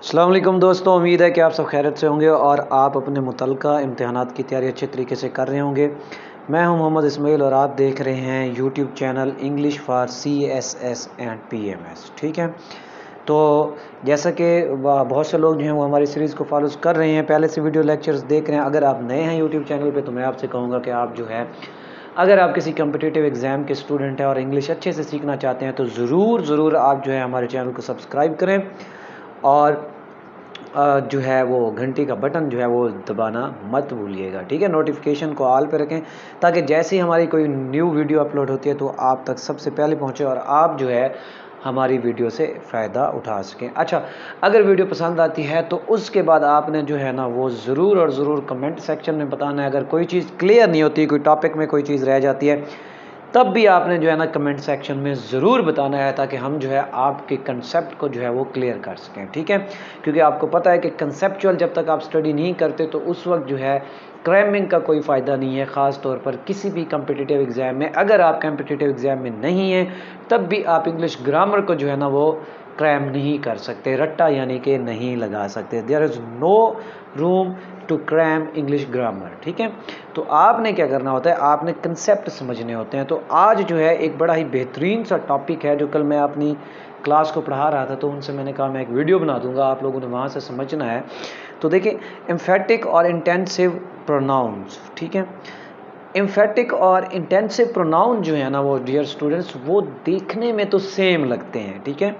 अस्सलाम वालेकुम दोस्तों, उम्मीद है कि आप सब खैरियत से होंगे और आप अपने मुतल्लिका इम्तिहानात की तैयारी अच्छे तरीके से कर रहे होंगे। मैं हूं मोहम्मद इस्माइल और आप देख रहे हैं YouTube channel English for CSS and PMS। ठीक है, तो जैसा कि बहुत से लोग जो हैं वो हमारी सीरीज़ को फॉलो कर रहे हैं, पहले से वीडियो लेक्चर्स देख रहे हैं। अगर आप नए हैं यूट्यूब चैनल पर तो मैं आपसे कहूँगा कि आप जो है, अगर आप किसी कम्पिटिटिव एग्ज़ाम के स्टूडेंट हैं और इंग्लिश अच्छे से सीखना चाहते हैं तो ज़रूर आप जो है हमारे चैनल को सब्सक्राइब करें और जो है वो घंटी का बटन जो है वो दबाना मत भूलिएगा। ठीक है, नोटिफिकेशन को ऑल पे रखें ताकि जैसे ही हमारी कोई न्यू वीडियो अपलोड होती है तो आप तक सबसे पहले पहुंचे और आप जो है हमारी वीडियो से फ़ायदा उठा सकें। अच्छा, अगर वीडियो पसंद आती है तो उसके बाद आपने जो है ना वो ज़रूर और ज़रूर कमेंट सेक्शन में बताना है। अगर कोई चीज़ क्लियर नहीं होती, कोई टॉपिक में कोई चीज़ रह जाती है, तब भी आपने जो है ना कमेंट सेक्शन में ज़रूर बताना है ताकि हम जो है आपके कंसेप्ट को जो है वो क्लियर कर सकें। ठीक है, क्योंकि आपको पता है कि कंसेप्चुअल जब तक आप स्टडी नहीं करते तो उस वक्त जो है क्रैमिंग का कोई फ़ायदा नहीं है। ख़ास तौर पर किसी भी कम्पिटिटिव एग्ज़ाम में, अगर आप कम्पिटिटिव एग्ज़ाम में नहीं हैं तब भी आप इंग्लिश ग्रामर को जो है ना वो क्रैम नहीं कर सकते, रट्टा यानी कि नहीं लगा सकते। There is no room to cram English grammar. ठीक है, तो आपने क्या करना होता है, आपने कंसेप्ट समझने होते हैं। तो आज जो है एक बड़ा ही बेहतरीन सा टॉपिक है जो कल मैं अपनी क्लास को पढ़ा रहा था, तो उनसे मैंने कहा मैं एक वीडियो बना दूंगा, आप लोगों ने वहाँ से समझना है। तो देखिए, एम्फेटिक और इंटेंसिव प्रोनाउंस। ठीक है, एम्फेटिक और इंटेंसिव प्रोनाउन जो है ना वो डियर स्टूडेंट्स वो देखने में तो सेम लगते हैं। ठीक है,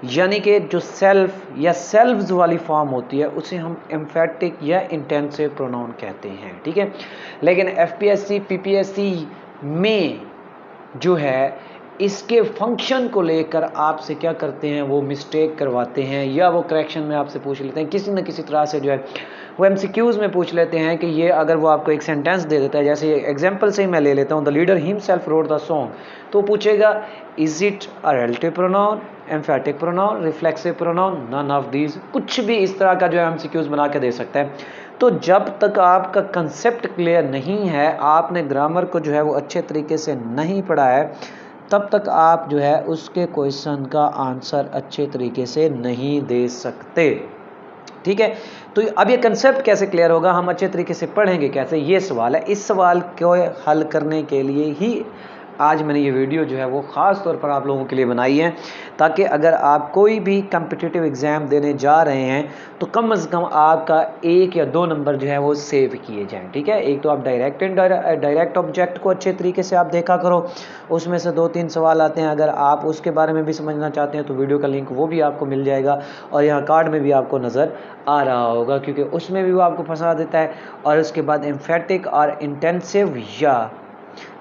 यानी कि जो सेल्फ या सेल्व्स वाली फॉर्म होती है उसे हम एम्फेटिक या इंटेंसिव प्रोनाउन कहते हैं। ठीक है, लेकिन FPSC PPSC में जो है इसके फंक्शन को लेकर आपसे क्या करते हैं, वो मिस्टेक करवाते हैं या वो करेक्शन में आपसे पूछ लेते हैं, किसी न किसी तरह से जो है वो MCQs में पूछ लेते हैं कि ये अगर वो आपको एक सेंटेंस दे देता है, जैसे एग्जांपल से ही मैं ले लेता हूँ, the leader himself wrote the song, तो पूछेगा is it a relative pronoun, emphatic pronoun, reflexive pronoun, none of these. कुछ भी इस तरह का जो है MCQs बना के दे सकता है। तो जब तक आपका कंसेप्ट क्लियर नहीं है, आपने ग्रामर को जो है वो अच्छे तरीके से नहीं पढ़ा है, तब तक आप जो है उसके क्वेश्चन का आंसर अच्छे तरीके से नहीं दे सकते। ठीक है, तो अब ये कंसेप्ट कैसे क्लियर होगा, हम अच्छे तरीके से पढ़ेंगे कैसे, ये सवाल है। इस सवाल को हल करने के लिए ही आज मैंने ये वीडियो जो है वो ख़ास तौर पर आप लोगों के लिए बनाई है, ताकि अगर आप कोई भी कम्पिटिटिव एग्ज़ाम देने जा रहे हैं तो कम से कम आपका 1 या 2 नंबर जो है वो सेव किए जाएं। ठीक है, एक तो आप डायरेक्ट ऑब्जेक्ट को अच्छे तरीके से आप देखा करो, उसमें से 2-3 सवाल आते हैं, अगर आप उसके बारे में भी समझना चाहते हैं तो वीडियो का लिंक वो भी आपको मिल जाएगा और यहाँ कार्ड में भी आपको नज़र आ रहा होगा, क्योंकि उसमें भी वो आपको फंसा देता है। और उसके बाद एम्फेटिक और इंटेंसिव या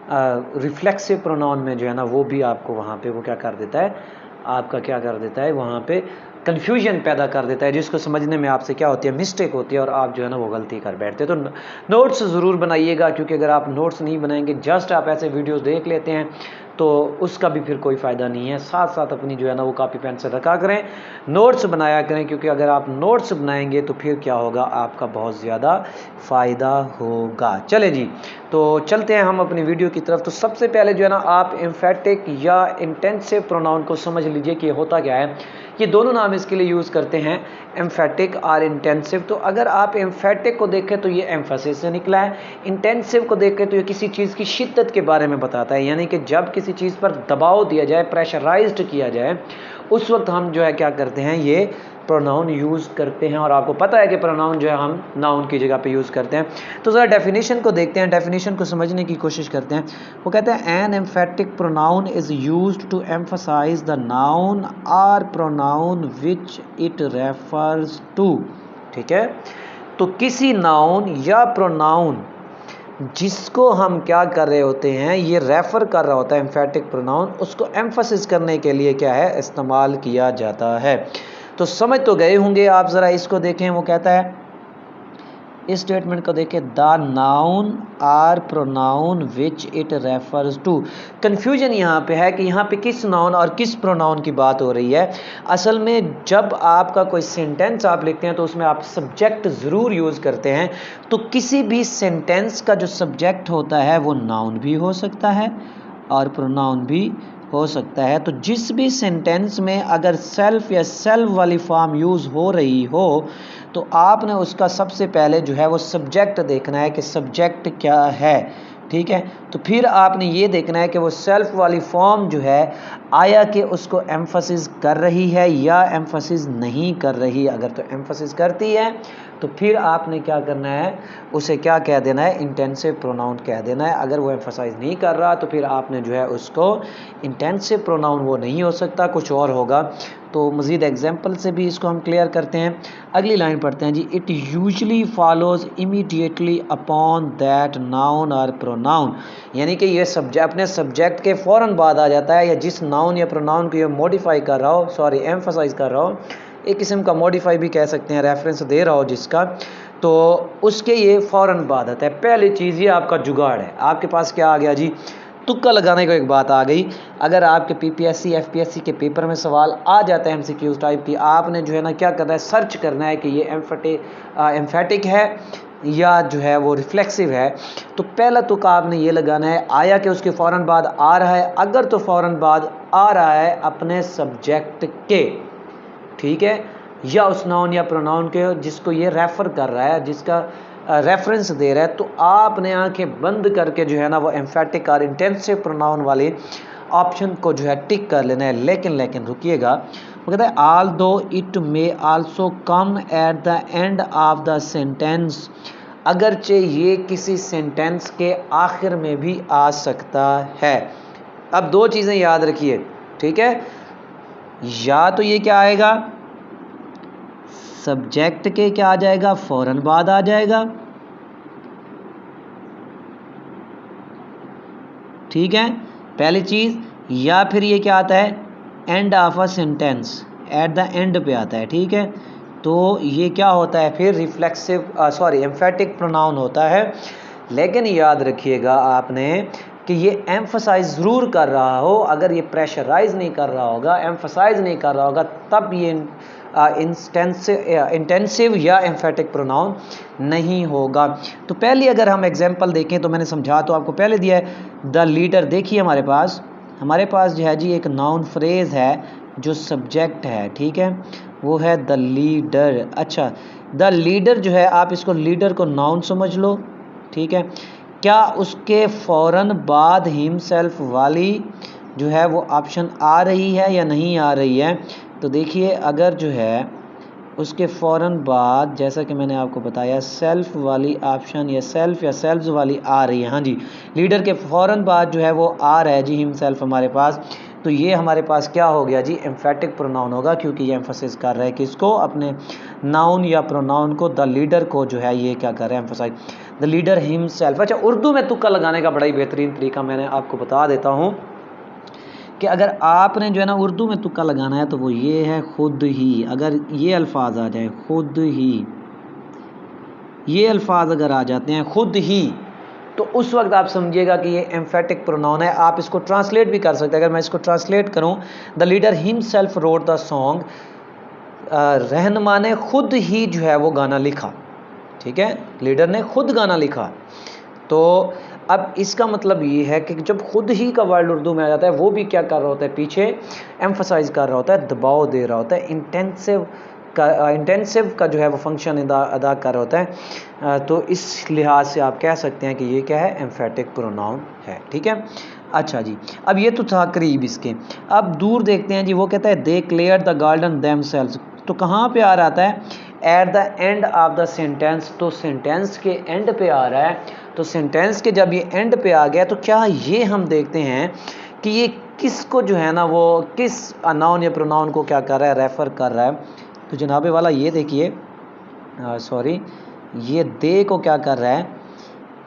रिफ्लेक्सिव प्रोनाउन में जो है ना वो भी आपको वहाँ पे वो क्या कर देता है, आपका क्या कर देता है, वहाँ पे कन्फ्यूजन पैदा कर देता है, जिसको समझने में आपसे क्या होती है, मिस्टेक होती है और आप जो है ना वो गलती कर बैठते हैं। तो नोट्स ज़रूर बनाइएगा, क्योंकि अगर आप नोट्स नहीं बनाएंगे, जस्ट आप ऐसे वीडियोस देख लेते हैं तो उसका भी फिर कोई फ़ायदा नहीं है। साथ साथ अपनी जो है ना वो कॉपी पेन से रखा करें, नोट्स बनाया करें, क्योंकि अगर आप नोट्स बनाएंगे तो फिर क्या होगा, आपका बहुत ज़्यादा फ़ायदा होगा। चले जी, तो चलते हैं हम अपनी वीडियो की तरफ। तो सबसे पहले जो है ना आप एम्फेटिक या इंटेंसिव प्रोनाउन को समझ लीजिए कि होता क्या है। ये दोनों नाम इसके लिए यूज़ करते हैं, एम्फेटिक और इंटेंसिव। तो अगर आप एम्फेटिक को देखें तो ये एम्फेसिस से निकला है, इंटेंसिव को देखें तो ये किसी चीज़ की शिद्दत के बारे में बताता है, यानी कि जब किसी चीज़ पर दबाव दिया जाए, प्रेशराइज्ड किया जाए, उस वक्त हम जो है क्या करते हैं, ये प्रोनाउन यूज़ करते हैं। और आपको पता है कि प्रोनाउन जो है हम नाउन की जगह पे यूज़ करते हैं। तो ज़रा डेफिनेशन को देखते हैं, डेफिनेशन को समझने की कोशिश करते हैं। वो कहते हैं an emphatic pronoun is used to emphasise the noun और pronoun which it refers to. ठीक है, तो किसी नाउन या प्रोनाउन जिसको हम क्या कर रहे होते हैं, ये रेफ़र कर रहा होता है एम्फेटिक प्रोनाउन, उसको एम्फसिस करने के लिए क्या है, इस्तेमाल किया जाता है। तो समझ तो गए होंगे आप, ज़रा इसको देखें। वो कहता है, इस स्टेटमेंट को देखें, the noun or pronoun which it refers to. Confusion यहाँ पे है कि यहाँ पे किस नाउन और किस प्रोनाउन की बात हो रही है। असल में जब आपका कोई सेंटेंस आप लिखते हैं तो उसमें आप सब्जेक्ट ज़रूर यूज़ करते हैं। तो किसी भी सेंटेंस का जो सब्जेक्ट होता है वो नाउन भी हो सकता है और प्रोनाउन भी हो सकता है। तो जिस भी सेंटेंस में अगर सेल्फ या सेल्फ वाली फॉर्म यूज़ हो रही हो तो आपने उसका सबसे पहले जो है वो सब्जेक्ट देखना है कि सब्जेक्ट क्या है, ठीक है। तो फिर आपने ये देखना है कि वो सेल्फ वाली फॉर्म जो है आया कि उसको एम्फसिस कर रही है या एम्फसिस नहीं कर रही। अगर तो एम्फसिस करती है तो फिर आपने क्या करना है, उसे क्या कह देना है, इंटेंसिव प्रोनाउन कह देना है। अगर वो एम्फसाइज नहीं कर रहा तो फिर आपने जो है उसको इंटेंसिव प्रोनाउन वो नहीं हो सकता, कुछ और होगा। तो मज़ीद एग्जाम्पल से भी इसको हम क्लियर करते हैं। अगली लाइन पढ़ते हैं जी। It usually follows immediately upon that noun और प्रोनाउन, यानी कि ये सब्जेक्ट अपने सब्जेक्ट के फ़ौरन बाद आ जाता है, या जिस नाउन या प्रोनाउन को ये मॉडिफाई कर रहा हो, सॉरी एम्फसाइज कर रहा हो, एक किस्म का मॉडिफाई भी कह सकते हैं, रेफरेंस दे रहा हो जिसका, तो उसके ये फ़ौरन बाद आता है। पहली चीज़ ये आपका जुगाड़ है। आपके पास क्या आ गया जी, तुक्का लगाने को एक बात आ गई। अगर आपके पीपीएससी एफपीएससी के पेपर में सवाल आ जाता है एमसीक्यूज टाइप की, आपने जो है ना क्या करना है, सर्च करना है कि ये एम्फेटिक है या जो है वो रिफ्लेक्सिव है। तो पहला तुक्का आपने ये लगाना है, आया कि उसके फ़ौरन बाद आ रहा है। अगर तो फ़ौरन बाद आ रहा है अपने सब्जेक्ट के, ठीक है, या उस नाउन या प्रोनाउन के जिसको ये रेफ़र कर रहा है, जिसका रेफरेंस दे रहा है, तो आपने आंखें बंद करके जो है ना वो एम्फेटिक और इंटेंसिव प्रोनाउन वाले ऑप्शन को जो है टिक कर लेना है। लेकिन रुकिएगा, वो कहता है ऑल दो it may also come at the end of the sentence, अगरचे ये किसी सेंटेंस के आखिर में भी आ सकता है। अब दो चीज़ें याद रखिए, ठीक है, या तो ये क्या आएगा, सब्जेक्ट के क्या आ जाएगा, फौरन बाद आ जाएगा, ठीक है, पहली चीज़, या फिर ये क्या आता है, end of a sentence, at the end पे आता है, ठीक है। तो ये क्या होता है फिर, रिफ्लेक्सिव एम्फेटिक प्रोनाउन होता है। लेकिन याद रखिएगा आपने कि ये एम्फसाइज ज़रूर कर रहा हो। अगर ये प्रेशराइज नहीं कर रहा होगा, एम्फसाइज नहीं कर रहा होगा, तब ये इंटेंसिव या एम्फेटिक प्रोनाउन नहीं होगा। तो पहले अगर हम एग्जांपल देखें तो मैंने समझा तो आपको पहले दिया है, द लीडर। देखिए हमारे पास जो है जी एक नाउन फ्रेज़ है जो सब्जेक्ट है, ठीक है, वो है द लीडर। अच्छा, द लीडर जो है, आप इसको लीडर को नाउन समझ लो, ठीक है। क्या उसके फ़ौरन बाद हिमसेल्फ वाली जो है वो ऑप्शन आ रही है या नहीं आ रही है? तो देखिए, अगर जो है उसके फ़ौरन बाद, जैसा कि मैंने आपको बताया, सेल्फ वाली ऑप्शन या सेल्फ्स वाली आ रही है, हाँ जी, लीडर के फ़ौरन बाद जो है वो आ रहा है जी हिमसेल्फ हमारे पास, तो ये हमारे पास क्या हो गया जी, एम्फेटिक प्रोनाउन होगा, क्योंकि ये एम्फसिस कर रहा है किसको, अपने नाउन या प्रोनाउन को, द लीडर को जो है ये क्या कर रहा है, एम्फसाइज, द लीडर हिमसेल्फ। अच्छा, उर्दू में तुक्का लगाने का बड़ा ही बेहतरीन तरीका मैंने आपको बता देता हूँ कि अगर आपने जो है ना उर्दू में तुक्का लगाना है तो वो ये है, खुद ही। अगर ये अल्फाज आ जाए, खुद ही, ये अल्फाज अगर आ जाते हैं, खुद ही, तो उस वक्त आप समझिएगा कि ये एम्फेटिक प्रोनाउन है। आप इसको ट्रांसलेट भी कर सकते हैं। अगर मैं इसको ट्रांसलेट करूं, the leader himself road the song, रहनुमा ने खुद ही जो है वो गाना लिखा, ठीक है, लीडर ने खुद गाना लिखा। तो अब इसका मतलब ये है कि जब खुद ही का वर्ड उर्दू में आ जाता है, वो भी क्या कर रहा होता है, पीछे एम्फसाइज कर रहा होता है, दबाव दे रहा होता है, इंटेंसिव का जो है वो फंक्शन अदा कर रहा होता है। तो इस लिहाज से आप कह सकते हैं कि ये क्या है, एम्फेटिक प्रोनाउन है, ठीक है। अच्छा जी, अब ये तो था करीब इसके। अब दूर देखते हैं जी, वो कहता है दे क्लियर द गार्डन देमसेल्व्स, तो कहाँ पे आ रहा है, at the end of the sentence, तो सेंटेंस के एंड पे आ रहा है। तो सेंटेंस के जब ये एंड पे आ गया तो क्या ये हम देखते हैं कि ये किसको जो है ना वो किस नाउन या प्रोनाउन को क्या कर रहा है, रेफ़र कर रहा है। तो जनाबे वाला ये देखिए, ये दे को क्या कर रहा है,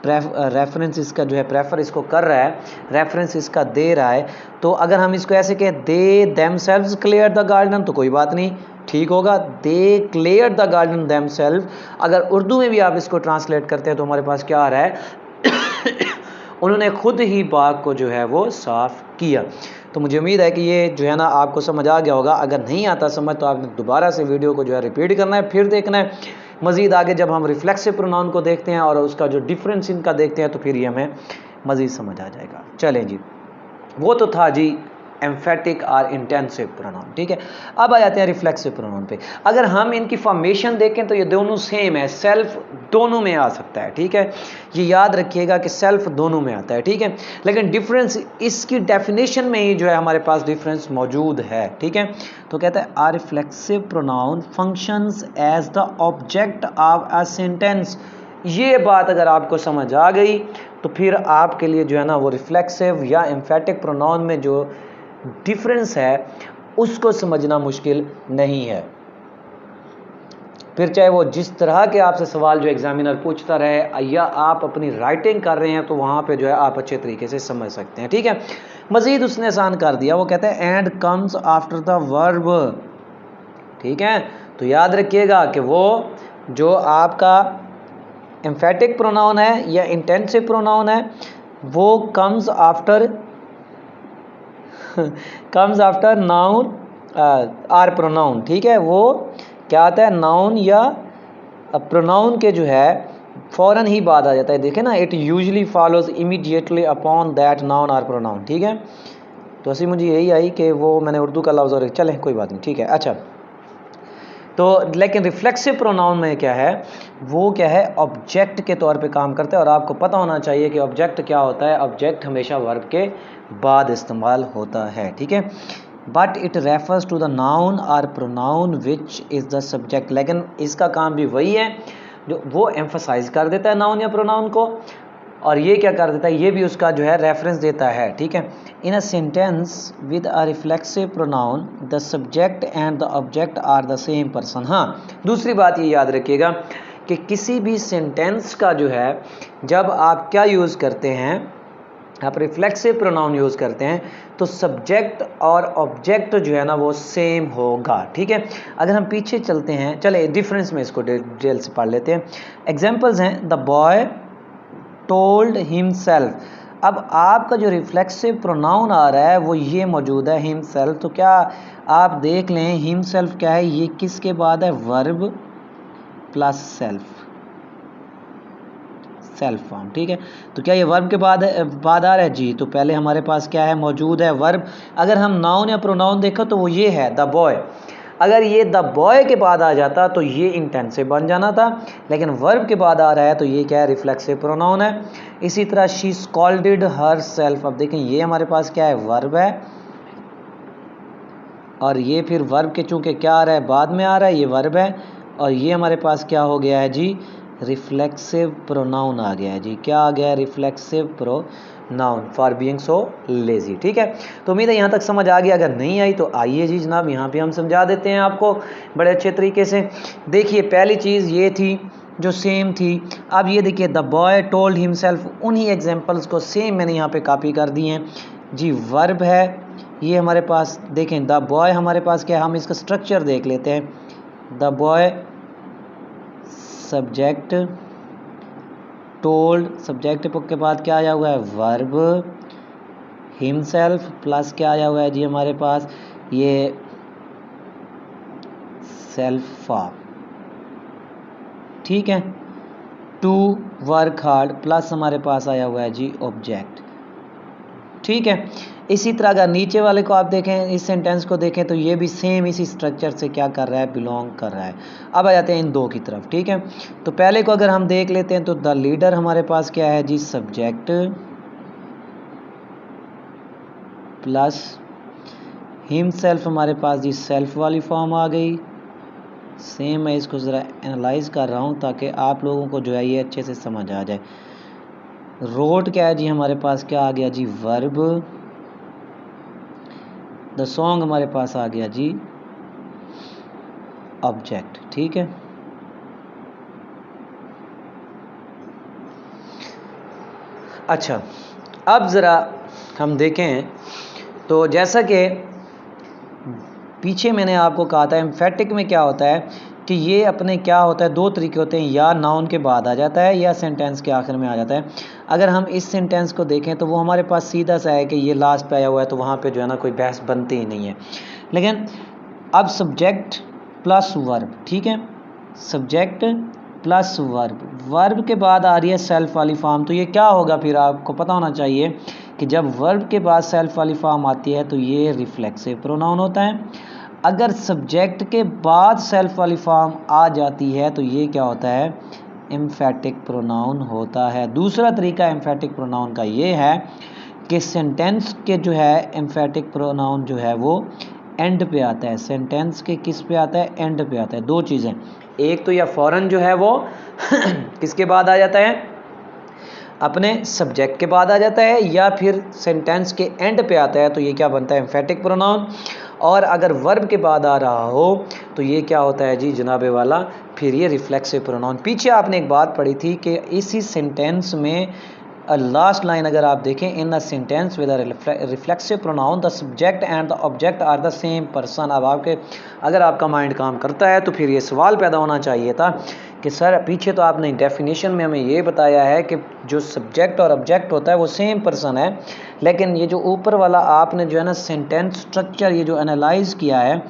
रेफरेंस इसका जो है, प्रेफर इसको कर रहा है, रेफरेंस इसका दे रहा है। तो अगर हम इसको ऐसे कहें, they themselves clear the garden, तो कोई बात नहीं, ठीक होगा, दे क्लियर द गार्डन देमसेल्व्स। अगर उर्दू में भी आप इसको ट्रांसलेट करते हैं तो हमारे पास क्या आ रहा है उन्होंने खुद ही बाग को जो है वो साफ़ किया। तो मुझे उम्मीद है कि ये जो है ना आपको समझ आ गया होगा। अगर नहीं आता समझ तो आपने दोबारा से वीडियो को जो है रिपीट करना है, फिर देखना है। मज़ीद आगे जब हम रिफ्लेक्सिव प्रोनाउन को देखते हैं और उसका जो डिफरेंस इनका देखते हैं तो फिर ये हमें मज़ीद समझ आ जाएगा। चलें जी, वो तो था जी एम्फेटिक और इंटेंसिव प्रोनाउन। ठीक है, अब आ जाते हैं रिफ्लेक्सिव प्रोनाउन पे। अगर हम इनकी फॉर्मेशन देखें तो ये दोनों सेम है, सेल्फ दोनों में आ सकता है। ठीक है, ये याद रखिएगा कि सेल्फ दोनों में आता है। ठीक है, लेकिन डिफरेंस इसकी डेफिनेशन में ही जो है हमारे पास डिफरेंस मौजूद है। ठीक है, तो कहता है a reflexive pronoun functions as the object of a sentence. ये बात अगर आपको समझ आ गई तो फिर आपके लिए जो है ना वो रिफ्लेक्सिव या एम्फेटिक प्रोनाउन में जो डिफरेंस है उसको समझना मुश्किल नहीं है। फिर चाहे वो जिस तरह के आपसे सवाल जो एग्जामिनर पूछता रहे या आप अपनी राइटिंग कर रहे हैं तो वहाँ पे जो है आप अच्छे तरीके से समझ सकते हैं। ठीक है, मज़ीद उसने आसान कर दिया, वो कहते हैं and comes after the verb. ठीक है, तो याद रखिएगा कि वो जो आपका एम्फेटिक प्रोनाउन है या इंटेंसिव प्रोनाउन है वो comes after noun or pronoun. ठीक है, वो क्या आता है, नाउन या प्रोनाउन के जो है फौरन ही बाद आ जाता है। देखें ना, it usually follows immediately upon that noun or pronoun. ठीक है, तो ऐसी मुझे यही आई कि वो मैंने उर्दू का लफ्ज़ और चलें कोई बात नहीं। ठीक है, अच्छा, तो लेकिन रिफ्लेक्सिव प्रोनाउन में क्या है, वो क्या है ऑब्जेक्ट के तौर पे काम करता है। और आपको पता होना चाहिए कि ऑब्जेक्ट क्या होता है। ऑब्जेक्ट हमेशा वर्ब के बाद इस्तेमाल होता है। ठीक है, but it refers to the noun और pronoun which is the subject. लेकिन इसका काम भी वही है, जो वो एम्फसाइज कर देता है नाउन या प्रोनाउन को, और ये क्या कर देता है, ये भी उसका जो है रेफरेंस देता है। ठीक है, in a sentence with a reflexive pronoun the subject and the object are the same person. हाँ, दूसरी बात ये याद रखिएगा कि किसी भी सेंटेंस का जो है जब आप क्या यूज़ करते हैं, आप रिफ्लेक्सिव प्रोनाउन यूज़ करते हैं तो सब्जेक्ट और ऑब्जेक्ट जो है ना वो सेम होगा। ठीक है, अगर हम पीछे चलते हैं, चले डिफरेंस में इसको डिटेल से पढ़ लेते हैं। एग्जांपल्स हैं, द बॉय टोल्ड हिमसेल्फ। अब आपका जो रिफ्लेक्सिव प्रोनाउन आ रहा है वो ये मौजूद है हिमसेल्फ। तो क्या आप देख लें हिमसेल्फ क्या है, ये किसके बाद है, वर्ब प्लस सेल्फ फॉर्म। ठीक है, तो क्या ये वर्ब के बाद आ रहा है जी, तो पहले हमारे पास क्या है मौजूद है वर्ब। अगर हम नाउन या प्रोनाउन देखो तो वो ये है द बॉय। अगर ये द बॉय के बाद आ जाता तो ये इंटेंसिव बन जाना था, लेकिन वर्ब के बाद आ रहा है तो ये क्या है, रिफ्लेक्सिव प्रोनाउन है। इसी तरह शी स्कॉल्डेड हर सेल्फ। अब देखें ये हमारे पास क्या है, वर्ब है, और ये फिर वर्ब के चूंकि क्या आ रहा है, बाद में आ रहा है, ये वर्ब है, और ये हमारे पास क्या हो गया है जी, रिफ्लेक्सिव प्रोनाउन आ गया है जी। क्या आ गया है, reflexive pronoun for being so lazy. ठीक है, तो उम्मीद है यहाँ तक समझ आ गया। अगर नहीं आई तो आइए जी जनाब, यहाँ पे हम समझा देते हैं आपको बड़े अच्छे तरीके से। देखिए पहली चीज़ ये थी जो सेम थी। अब ये देखिए द बॉय टोल्ड हिमसेल्फ, उन्हीं एग्जाम्पल्स को सेम मैंने यहाँ पे कॉपी कर दी हैं जी। वर्ब है ये हमारे पास, देखें द बॉय हमारे पास क्या है, हम इसका स्ट्रक्चर देख लेते हैं। The boy subject, told subject के बाद क्या आया हुआ है, वर्ब, हिमसेल्फ प्लस क्या आया हुआ है जी हमारे पास, ये सेल्फ फॉर्म। ठीक है, टू वर्क हार्ड प्लस हमारे पास आया हुआ है जी ऑब्जेक्ट। ठीक है, इसी तरह अगर नीचे वाले को आप देखें, इस सेंटेंस को देखें तो ये भी सेम इसी स्ट्रक्चर से क्या कर रहा है, बिलोंग कर रहा है। अब आ जाते हैं इन दो की तरफ। ठीक है, तो पहले को अगर हम देख लेते हैं तो द लीडर हमारे पास क्या है जी, सब्जेक्ट प्लस हिमसेल्फ हमारे पास जी सेल्फ वाली फॉर्म आ गई। सेम मैं इसको ज़रा एनालाइज कर रहा हूँ ताकि आप लोगों को जो है ये अच्छे से समझ आ जाए। रोट क्या है जी हमारे पास, क्या आ गया जी, वर्ब। द सॉन्ग हमारे पास आ गया जी ऑब्जेक्ट। ठीक है, अच्छा अब ज़रा हम देखें तो जैसा कि पीछे मैंने आपको कहा था एम्फेटिक में क्या होता है कि ये अपने क्या होता है, दो तरीके होते हैं, या नाउन के बाद आ जाता है या सेंटेंस के आखिर में आ जाता है। अगर हम इस सेंटेंस को देखें तो वो हमारे पास सीधा सा है कि ये लास्ट पे आया हुआ है, तो वहाँ पे जो है ना कोई बहस बनती ही नहीं है। लेकिन अब सब्जेक्ट प्लस वर्ब, ठीक है, सब्जेक्ट प्लस वर्ब के बाद आ रही है सेल्फ वाली फॉर्म, तो ये क्या होगा, फिर आपको पता होना चाहिए कि जब वर्ब के बाद सेल्फ वाली फॉर्म आती है तो ये रिफ्लेक्सिव प्रोनाउन होता है। अगर सब्जेक्ट के बाद सेल्फ वाली फॉर्म आ जाती है तो ये क्या होता है, एम्फेटिक प्रोनाउन होता है। दूसरा तरीका एम्फेटिक प्रोनाउन का ये है कि सेंटेंस के जो है एम्फेटिक प्रोनाउन जो है वो एंड पे आता है। सेंटेंस के किस पे आता है, एंड पे आता है। दो चीज़ें, एक तो या फौरन जो है वो किसके बाद आ जाता है, अपने सब्जेक्ट के बाद आ जाता है, या फिर सेंटेंस के एंड पे आता है, तो ये क्या बनता है, एम्फेटिक प्रोनाउन। और अगर वर्ब के बाद आ रहा हो तो ये क्या होता है जी जनाबे वाला, फिर ये रिफ्लेक्सिव प्रोनाउन। पीछे आपने एक बात पढ़ी थी कि इसी सेंटेंस में लास्ट लाइन अगर आप देखें, in the sentence with reflexive pronoun the subject and the object are the same person. अब आपके अगर आपका माइंड काम करता है तो फिर ये सवाल पैदा होना चाहिए था कि सर पीछे तो आपने डेफिनेशन में हमें ये बताया है कि जो सब्जेक्ट और ऑब्जेक्ट होता है वो सेम पर्सन है, लेकिन ये जो ऊपर वाला आपने जो है ना सेंटेंस स्ट्रक्चर ये जो एनालाइज किया है,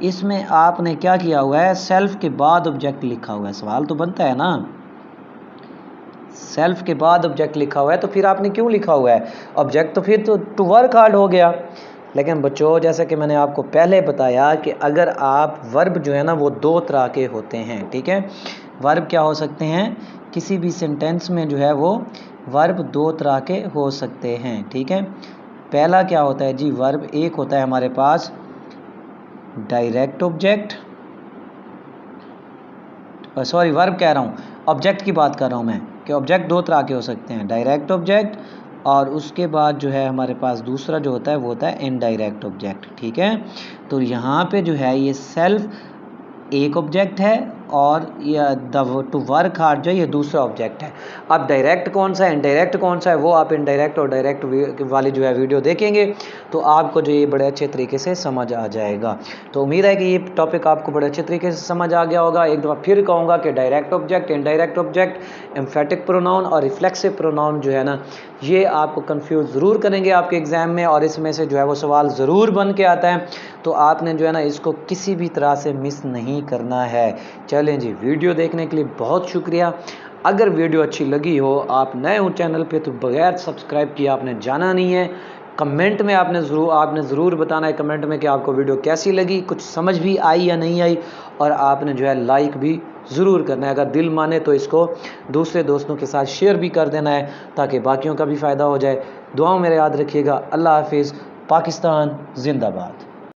इसमें आपने क्या किया हुआ है, सेल्फ के बाद ऑब्जेक्ट लिखा हुआ है। सवाल तो बनता है ना, सेल्फ के बाद ऑब्जेक्ट लिखा हुआ है तो फिर आपने क्यों लिखा हुआ है ऑब्जेक्ट, तो फिर तो टू वर्क हार्ड हो गया। लेकिन बच्चों जैसे कि मैंने आपको पहले बताया कि अगर आप वर्ब जो है ना वो दो तरह के होते हैं, ठीक है। वर्ब क्या हो सकते हैं, किसी भी सेंटेंस में जो है वो वर्ब दो तरह के हो सकते हैं, ठीक है। पहला क्या होता है जी, वर्ब एक होता है हमारे पास डायरेक्ट ऑब्जेक्ट, सॉरी वर्ब कह रहा हूँ, ऑब्जेक्ट की बात कर रहा हूँ मैं, कि ऑब्जेक्ट दो तरह के हो सकते हैं, डायरेक्ट ऑब्जेक्ट, और उसके बाद जो है हमारे पास दूसरा जो होता है वो होता है इनडायरेक्ट ऑब्जेक्ट, ठीक है। तो यहाँ पे जो है ये सेल्फ एक ऑब्जेक्ट है और या टू वर्क हार्ड जो है ये दूसरा ऑब्जेक्ट है। अब डायरेक्ट कौन सा है, इनडायरेक्ट कौन सा है, वो आप इनडायरेक्ट और डायरेक्ट वाली जो है वीडियो देखेंगे तो आपको जो ये बड़े अच्छे तरीके से समझ आ जाएगा। तो उम्मीद है कि ये टॉपिक आपको बड़े अच्छे तरीके से समझ आ गया होगा। एक दफ़ा फिर कहूँगा कि direct object, indirect object, emphatic pronoun और रिफ्लेक्सिव प्रोनाउन जो है ना ये आपको कंफ्यूज ज़रूर करेंगे आपके एग्ज़ाम में, और इसमें से जो है वो सवाल ज़रूर बन के आता है। तो आपने जो है ना इसको किसी भी तरह से मिस नहीं करना है। चलें जी, वीडियो देखने के लिए बहुत शुक्रिया। अगर वीडियो अच्छी लगी हो, आप नए हो चैनल पे तो बगैर सब्सक्राइब किए आपने जाना नहीं है। कमेंट में आपने ज़रूर बताना है कमेंट में कि आपको वीडियो कैसी लगी, कुछ समझ भी आई या नहीं आई, और आपने जो है लाइक भी ज़रूर करना है। अगर दिल माने तो इसको दूसरे दोस्तों के साथ शेयर भी कर देना है ताकि बाकियों का भी फ़ायदा हो जाए। दुआओं में याद रखिएगा। अल्लाह हाफिज़। पाकिस्तान जिंदाबाद।